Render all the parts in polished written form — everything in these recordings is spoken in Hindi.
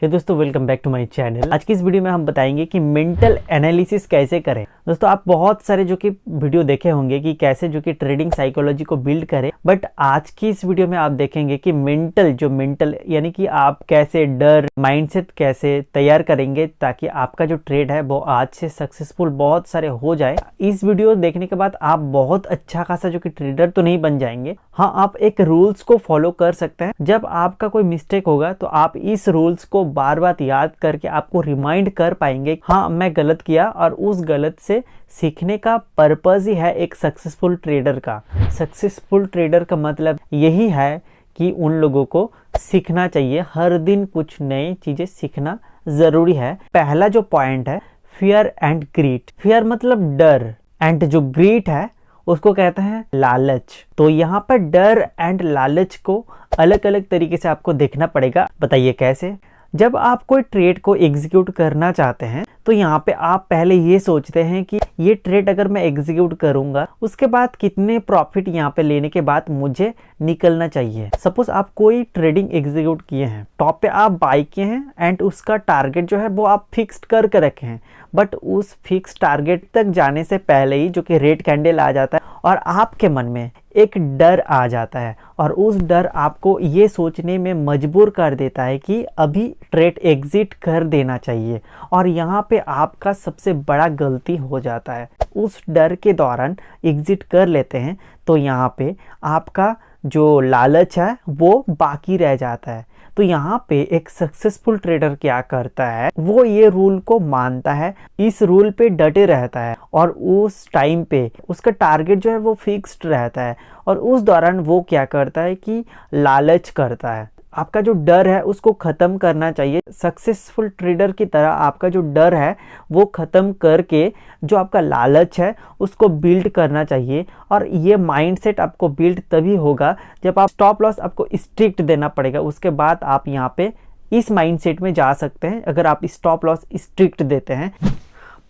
हे दोस्तों, welcome back to my channel. आज की इस वीडियो में हम बताएंगे कि मेंटल एनालिसिस कैसे करें। दोस्तों, आप बहुत सारे जो कि वीडियो देखे होंगे कि कैसे जो कि ट्रेडिंग साइकोलॉजी को बिल्ड करें, बट आज की इस वीडियो में आप देखेंगे कि मेंटल यानी कि आप कैसे डर माइंडसेट कैसे तैयार करेंगे ताकि आपका जो ट्रेड है वो आज से सक्सेसफुल बहुत सारे हो जाए। इस वीडियो देखने के बाद आप बहुत अच्छा खासा जो कि ट्रेडर तो नहीं बन जाएंगे, हाँ आप एक रूल्स को फॉलो कर सकते हैं। जब आपका कोई मिस्टेक होगा तो आप इस रूल्स को बार बार याद करके आपको रिमाइंड कर पाएंगे, हाँ मैं गलत किया, और उस गलत से सीखने का पर्पस ही है एक सक्सेसफुल ट्रेडर का। सक्सेसफुल ट्रेडर का मतलब यही है कि उन लोगों को सीखना चाहिए, हर दिन कुछ नई चीजें सीखना जरूरी है। पहला जो पॉइंट है फियर एंड ग्रीड। फियर मतलब डर, एंड जो ग्रीड है उसको कहते हैं लालच। तो यहाँ पर डर एंड लालच को अलग अलग तरीके से आपको देखना पड़ेगा। बताइए कैसे? जब आप कोई ट्रेड को एग्जीक्यूट करना चाहते हैं तो यहाँ पे आप पहले ये सोचते हैं कि ये ट्रेड अगर मैं एग्जीक्यूट करूंगा उसके बाद कितने प्रॉफिट यहाँ पे लेने के बाद मुझे निकलना चाहिए। सपोज आप कोई ट्रेडिंग एग्जीक्यूट किए हैं, टॉप पे आप बाई किए हैं एंड उसका टारगेट जो है वो आप फिक्स्ड करके रखे हैं, बट उस फिक्स टारगेट तक जाने से पहले ही जो कि रेड कैंडल आ जाता है और आपके मन में एक डर आ जाता है, और उस डर आपको ये सोचने में मजबूर कर देता है कि अभी ट्रेड एग्जिट कर देना चाहिए, और यहाँ पे आपका सबसे बड़ा गलती हो जाता है। उस डर के दौरान एग्जिट कर लेते हैं तो यहाँ पे आपका जो लालच है वो बाकी रह जाता है। तो यहाँ पे एक सक्सेसफुल ट्रेडर क्या करता है, वो ये रूल को मानता है, इस रूल पे डटे रहता है, और उस टाइम पे उसका टारगेट जो है वो फिक्स्ड रहता है, और उस दौरान वो क्या करता है कि लालच करता है। आपका जो डर है उसको ख़त्म करना चाहिए। सक्सेसफुल ट्रेडर की तरह आपका जो डर है वो ख़त्म करके जो आपका लालच है उसको बिल्ड करना चाहिए, और ये माइंडसेट आपको बिल्ड तभी होगा जब आप स्टॉप लॉस आपको स्ट्रिक्ट देना पड़ेगा। उसके बाद आप यहाँ पे इस माइंडसेट में जा सकते हैं अगर आप स्टॉप लॉस स्ट्रिक्ट देते हैं।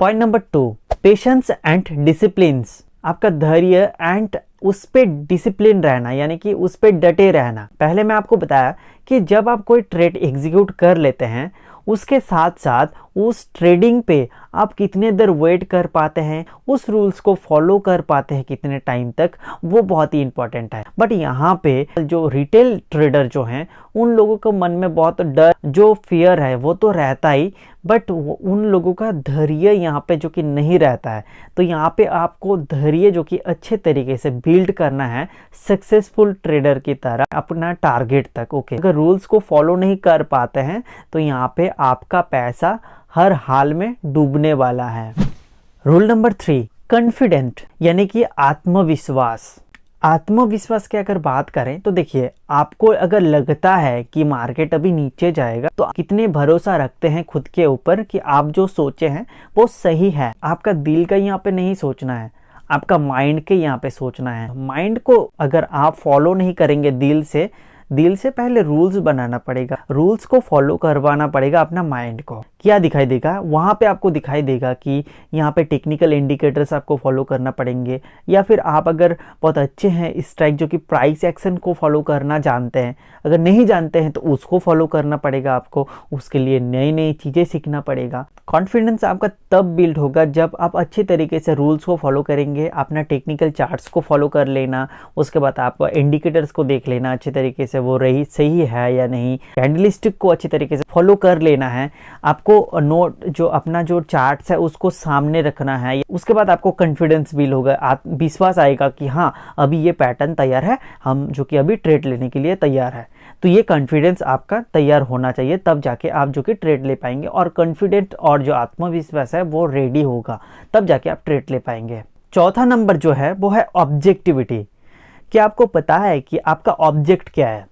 Point number 2, patience and disciplines. आपका धैर्य एंड उस पे डिसिप्लिन रहना, यानी कि उस पे डटे रहना। पहले मैं आपको बताया कि जब आप कोई ट्रेड एग्जीक्यूट कर लेते हैं उसके साथ साथ उस ट्रेडिंग पे आप कितने देर वेट कर पाते हैं, उस रूल्स को फॉलो कर पाते हैं कितने टाइम तक, वो बहुत ही इंपॉर्टेंट है। बट यहाँ पे जो रिटेल ट्रेडर जो हैं उन लोगों को मन में बहुत डर, जो फियर है वो तो रहता ही, बट उन लोगों का धैर्य यहाँ पे जो कि नहीं रहता है। तो यहाँ पे आपको धैर्य जो कि अच्छे तरीके से बिल्ड करना है सक्सेसफुल ट्रेडर की तरह अपना टारगेट तक। ओके, अगर रूल्स को फॉलो नहीं कर पाते हैं तो यहाँ पे आपका पैसा हर हाल में डूबने वाला है। रूल नंबर 3, कॉन्फिडेंट यानी कि आत्मविश्वास। आत्मविश्वास की अगर बात करें तो देखिए, आपको अगर लगता है कि मार्केट अभी नीचे जाएगा तो कितने भरोसा रखते हैं खुद के ऊपर कि आप जो सोचे हैं वो सही है। आपका दिल का यहाँ पे नहीं सोचना है, आपका माइंड के यहाँ पे सोचना है। माइंड को अगर आप फॉलो नहीं करेंगे दिल से पहले रूल्स बनाना पड़ेगा, रूल्स को फॉलो करवाना पड़ेगा अपना माइंड को। क्या दिखाई देगा वहाँ पे? आपको दिखाई देगा कि यहाँ पे टेक्निकल इंडिकेटर्स आपको फॉलो करना पड़ेंगे, या फिर आप अगर बहुत अच्छे हैं स्ट्राइक जो कि प्राइस एक्शन को फॉलो करना जानते हैं, अगर नहीं जानते हैं तो उसको फॉलो करना पड़ेगा आपको। उसके लिए नई नई चीज़ें सीखना पड़ेगा। कॉन्फिडेंस आपका तब बिल्ड होगा जब आप अच्छे तरीके से रूल्स को फॉलो करेंगे, अपना टेक्निकल चार्ट्स को फॉलो कर लेना, उसके बाद आप इंडिकेटर्स को देख लेना अच्छे तरीके से वो सही है या नहीं, कैंडलस्टिक को अच्छे तरीके से फॉलो कर लेना है। आपको नोट जो अपना जो चार्ट्स है उसको सामने रखना है। उसके बाद आपको कॉन्फिडेंस बिल्ड होगा, विश्वास आएगा कि हाँ अभी ये पैटर्न तैयार है, हम जो कि अभी ट्रेड लेने के लिए तैयार है। तो ये कॉन्फिडेंस आपका तैयार होना चाहिए, तब जाके आप जो कि ट्रेड ले पाएंगे। और कॉन्फिडेंट और जो आत्मविश्वास है वो रेडी होगा, तब जाके आप ट्रेड ले पाएंगे। चौथा नंबर जो है वो है ऑब्जेक्टिविटी। क्या आपको पता है कि आपका ऑब्जेक्ट क्या है?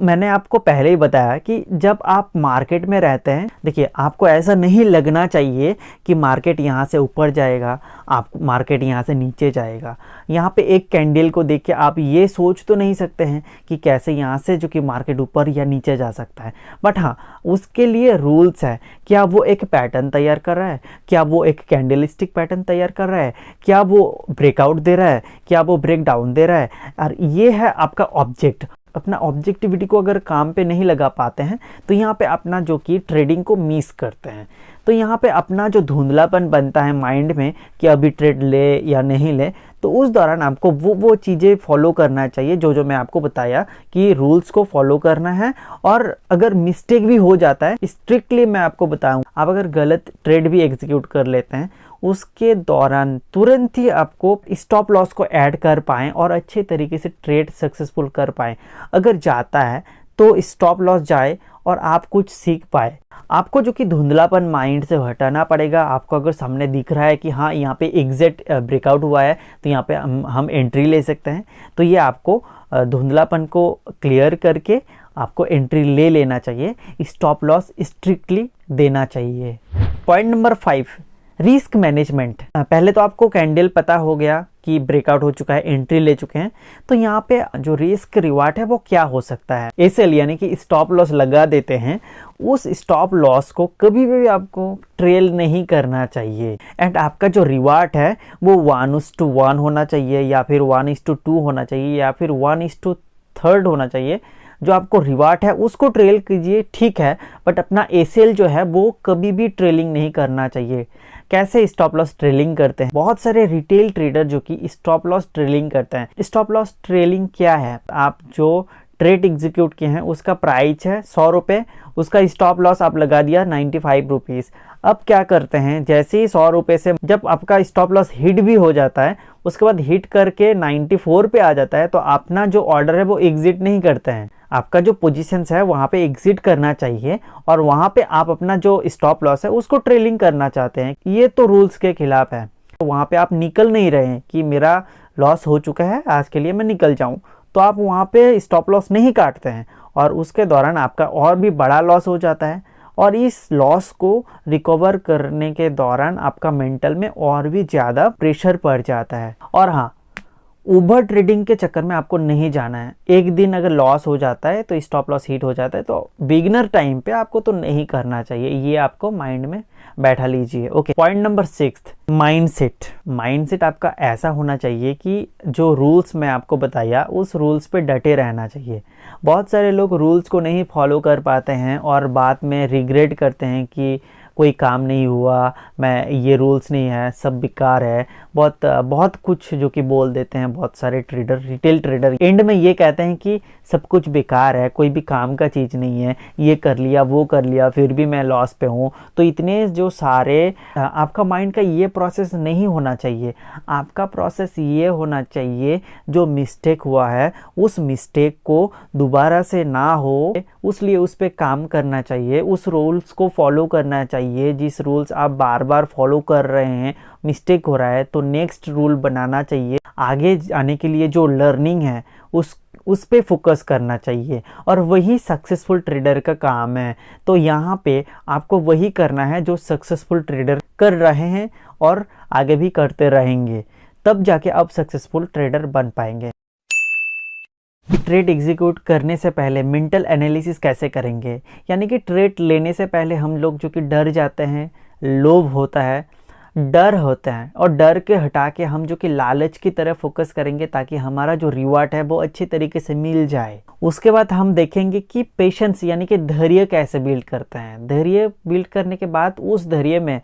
मैंने आपको पहले ही बताया कि जब आप मार्केट में रहते हैं, देखिए आपको ऐसा नहीं लगना चाहिए कि मार्केट यहाँ से ऊपर जाएगा, आप मार्केट यहाँ से नीचे जाएगा। यहाँ पे एक कैंडल को देख के आप ये सोच तो नहीं सकते हैं कि कैसे यहाँ से जो कि मार्केट ऊपर या नीचे जा सकता है, बट हाँ उसके लिए रूल्स है। क्या वो एक पैटर्न तैयार कर रहा है, क्या वो एक कैंडलस्टिक पैटर्न तैयार कर रहा है, क्या वो ब्रेकआउट दे रहा है, क्या वो ब्रेक डाउन दे रहा है, और ये है आपका ऑब्जेक्ट। अपना ऑब्जेक्टिविटी को अगर काम पे नहीं लगा पाते हैं तो यहाँ पे अपना जो कि ट्रेडिंग को मिस करते हैं। तो यहाँ पे अपना जो धुंधलापन बनता है माइंड में कि अभी ट्रेड ले या नहीं ले, तो उस दौरान आपको वो चीज़ें फॉलो करना चाहिए जो मैं आपको बताया कि रूल्स को फॉलो करना है। और अगर मिस्टेक भी हो जाता है, स्ट्रिक्टली मैं आपको बताऊँ, आप अगर गलत ट्रेड भी एग्जीक्यूट कर लेते हैं उसके दौरान तुरंत ही आपको स्टॉप लॉस को ऐड कर पाएँ और अच्छे तरीके से ट्रेड सक्सेसफुल कर पाएँ। अगर जाता है तो स्टॉप लॉस जाए और आप कुछ सीख पाए। आपको जो कि धुंधलापन माइंड से हटाना पड़ेगा। आपको अगर सामने दिख रहा है कि हाँ यहाँ पे एग्जैक्ट ब्रेकआउट हुआ है तो यहाँ पे हम एंट्री ले सकते हैं, तो ये आपको धुंधलापन को क्लियर करके आपको एंट्री ले लेना चाहिए। स्टॉप लॉस स्ट्रिक्टली देना चाहिए। Point number 5, risk management. पहले तो आपको कैंडल पता हो गया कि ब्रेकआउट हो चुका है, एंट्री ले चुके हैं, तो यहाँ पे जो रिस्क रिवार्ड है वो क्या हो सकता है। एसएल यानी कि स्टॉप लॉस लगा देते हैं, उस स्टॉप लॉस को कभी भी आपको ट्रेल नहीं करना चाहिए। एंड आपका जो रिवार्ड है वो 1:1 होना चाहिए या फिर 1:2 होना चाहिए या फिर 1:3 होना चाहिए। जो आपको रिवार्ड है उसको ट्रेल कीजिए, ठीक है, बट अपना एसएल जो है वो कभी भी ट्रेलिंग नहीं करना चाहिए। कैसे स्टॉप लॉस ट्रेलिंग करते हैं? बहुत सारे रिटेल ट्रेडर जो कि स्टॉप लॉस ट्रेलिंग करते हैं। स्टॉप लॉस ट्रेलिंग क्या है? आप जो ट्रेड एग्जीक्यूट किए हैं उसका प्राइस है 100 रुपये, उसका स्टॉप लॉस आप लगा दिया 95 रुपीज़। अब क्या करते हैं, जैसे ही 100 रुपये से जब आपका स्टॉप लॉस हिट भी हो जाता है, उसके बाद हिट करके 94 पे आ जाता है, तो अपना जो ऑर्डर है वो एग्जिट नहीं करते हैं। आपका जो पोजीशंस है वहाँ पे एग्जिट करना चाहिए और वहाँ पे आप अपना जो स्टॉप लॉस है उसको ट्रेलिंग करना चाहते हैं। ये तो रूल्स के खिलाफ है। तो वहाँ पे आप निकल नहीं रहे हैं कि मेरा लॉस हो चुका है, आज के लिए मैं निकल जाऊँ, तो आप वहाँ पे स्टॉप लॉस नहीं काटते हैं और उसके दौरान आपका और भी बड़ा लॉस हो जाता है। और इस लॉस को रिकवर करने के दौरान आपका मेंटल में और भी ज़्यादा प्रेशर पड़ जाता है। और हाँ, ओवर ट्रेडिंग के चक्कर में आपको नहीं जाना है। एक दिन अगर लॉस हो जाता है तो स्टॉप लॉस हिट हो जाता है, तो बिगिनर टाइम पे आपको तो नहीं करना चाहिए। ये आपको माइंड में बैठा लीजिए। Okay, point number 6, mindset. Mindset आपका ऐसा होना चाहिए कि जो रूल्स मैं आपको बताया उस रूल्स पे डटे रहना चाहिए। बहुत सारे लोग रूल्स को नहीं फॉलो कर पाते हैं और बाद में रिग्रेट करते हैं कि कोई काम नहीं हुआ, मैं ये रूल्स नहीं है, सब बेकार है, बहुत कुछ जो कि बोल देते हैं बहुत सारे ट्रेडर, रिटेल ट्रेडर। एंड में ये कहते हैं कि सब कुछ बेकार है, कोई भी काम का चीज़ नहीं है, ये कर लिया वो कर लिया फिर भी मैं लॉस पे हूँ। तो इतने जो सारे आपका माइंड का ये प्रोसेस नहीं होना चाहिए। आपका प्रोसेस ये होना चाहिए, जो मिस्टेक हुआ है उस मिस्टेक को दोबारा से ना हो, उसलिए उस पर काम करना चाहिए, उस रूल्स को फॉलो करना चाहिए। जिस रूल्स आप बार बार फॉलो कर रहे हैं, मिस्टेक हो रहा है तो नेक्स्ट रूल बनाना चाहिए। आगे आने के लिए जो लर्निंग है उस पे फोकस करना चाहिए और वही सक्सेसफुल ट्रेडर का काम है। तो यहाँ पे आपको वही करना है जो सक्सेसफुल ट्रेडर कर रहे हैं और आगे भी करते रहेंगे, तब जाके आप सक्सेसफुल ट्रेडर बन पाएंगे। ट्रेड एग्जीक्यूट करने से पहले मेंटल एनालिसिस कैसे करेंगे? यानी कि ट्रेड लेने से पहले हम लोग जो कि डर जाते हैं, लोभ होता है, डर होता है, और डर के हटा के हम जो कि लालच की तरफ फोकस करेंगे ताकि हमारा जो रिवार्ड है वो अच्छे तरीके से मिल जाए। उसके बाद हम देखेंगे कि पेशेंस यानी कि धैर्य कैसे बिल्ड करते हैं। धैर्य बिल्ड करने के बाद उस धैर्य में,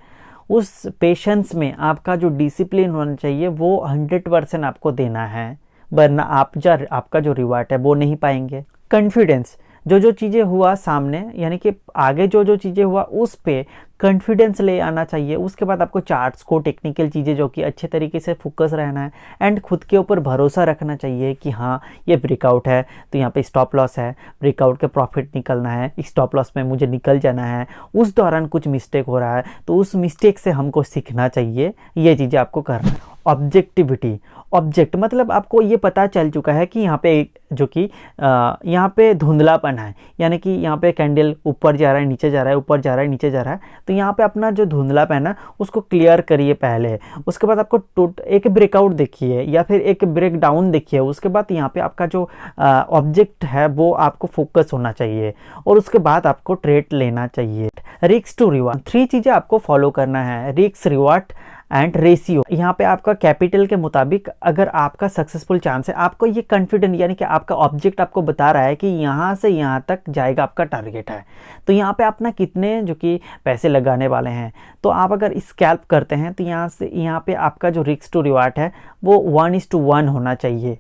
उस पेशेंस में आपका जो डिसिप्लिन होना चाहिए वो 100% आपको देना है, वरना आपका जो रिवार्ड है वो नहीं पाएंगे। कॉन्फिडेंस, जो चीज़ें हुआ सामने यानी कि आगे जो चीज़ें हुआ उस पे कॉन्फिडेंस ले आना चाहिए। उसके बाद आपको चार्ट्स को, टेक्निकल चीज़ें जो कि अच्छे तरीके से फोकस रहना है एंड खुद के ऊपर भरोसा रखना चाहिए कि हाँ ये ब्रेकआउट है तो यहाँ पे स्टॉप लॉस है, ब्रेकआउट के प्रॉफिट निकलना है, स्टॉप लॉस में मुझे निकल जाना है। उस दौरान कुछ मिस्टेक हो रहा है तो उस मिस्टेक से हमको सीखना चाहिए, ये चीज़ें आपको करना है। ऑब्जेक्टिविटी, ऑब्जेक्ट मतलब आपको ये पता चल चुका है कि यहाँ पे जो कि यहाँ पे धुंधलापन है, यानी कि यहाँ पे कैंडल ऊपर जा रहा है नीचे जा रहा है, ऊपर जा रहा है नीचे जा रहा है, तो यहाँ पे अपना जो धुंधलापन है उसको क्लियर करिए पहले। उसके बाद आपको एक ब्रेकआउट देखिए या फिर एक ब्रेक डाउन देखिए। उसके बाद यहाँ पे आपका जो ऑब्जेक्ट है वो आपको फोकस होना चाहिए और उसके बाद आपको ट्रेड लेना चाहिए। रिस्क टू रिवार्ड, 3 चीज़ें आपको फॉलो करना है। Risk, reward and ratio. यहाँ पे आपका कैपिटल के मुताबिक अगर आपका सक्सेसफुल चांस है, आपको ये कॉन्फिडेंट यानी कि आपका ऑब्जेक्ट आपको बता रहा है कि यहाँ से यहाँ तक जाएगा आपका टारगेट है, तो यहाँ पे अपना कितने जो कि पैसे लगाने वाले हैं। तो आप अगर स्कैल्प करते हैं तो यहाँ से यहाँ पे आपका जो रिस्क टू रिवार्ड है वो 1:1 होना चाहिए।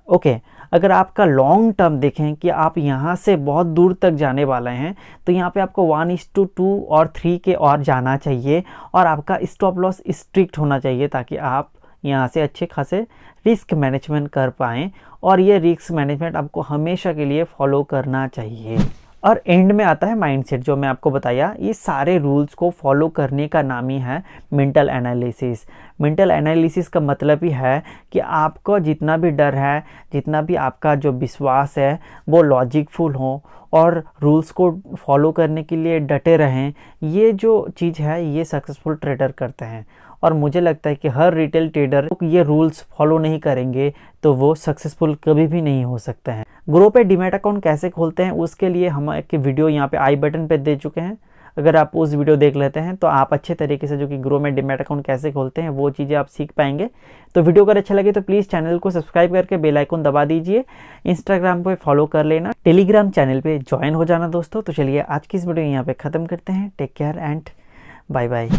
ओके, अगर आपका लॉन्ग टर्म देखें कि आप यहाँ से बहुत दूर तक जाने वाले हैं, तो यहाँ पे आपको 1:2 और 3 के और जाना चाहिए, और आपका स्टॉप लॉस स्ट्रिक्ट होना चाहिए ताकि आप यहाँ से अच्छे खासे रिस्क मैनेजमेंट कर पाएँ, और ये रिस्क मैनेजमेंट आपको हमेशा के लिए फॉलो करना चाहिए। और एंड में आता है माइंडसेट, जो मैं आपको बताया। ये सारे रूल्स को फॉलो करने का नाम ही है मेंटल एनालिसिस। मेंटल एनालिसिस का मतलब ही है कि आपको जितना भी डर है, जितना भी आपका जो विश्वास है, वो लॉजिकफुल हो और रूल्स को फॉलो करने के लिए डटे रहें। ये जो चीज़ है ये सक्सेसफुल ट्रेडर करते हैं, और मुझे लगता है कि हर रिटेल ट्रेडर ये रूल्स फॉलो नहीं करेंगे तो वो सक्सेसफुल कभी भी नहीं हो सकते हैं। ग्रो पे डीमैट अकाउंट कैसे खोलते हैं उसके लिए हम एक वीडियो यहाँ पे आई बटन पे दे चुके हैं। अगर आप उस वीडियो देख लेते हैं तो आप अच्छे तरीके से जो कि ग्रो में डीमैट अकाउंट कैसे खोलते हैं वो चीज़ें आप सीख पाएंगे। तो वीडियो अगर अच्छा लगे तो प्लीज़ चैनल को सब्सक्राइब करके बेल आइकन दबा दीजिए। इंस्टाग्राम पे फॉलो कर लेना, टेलीग्राम चैनल पे ज्वाइन हो जाना दोस्तों। तो चलिए आज की इस वीडियो यहाँ पे ख़त्म करते हैं। Take care and bye bye.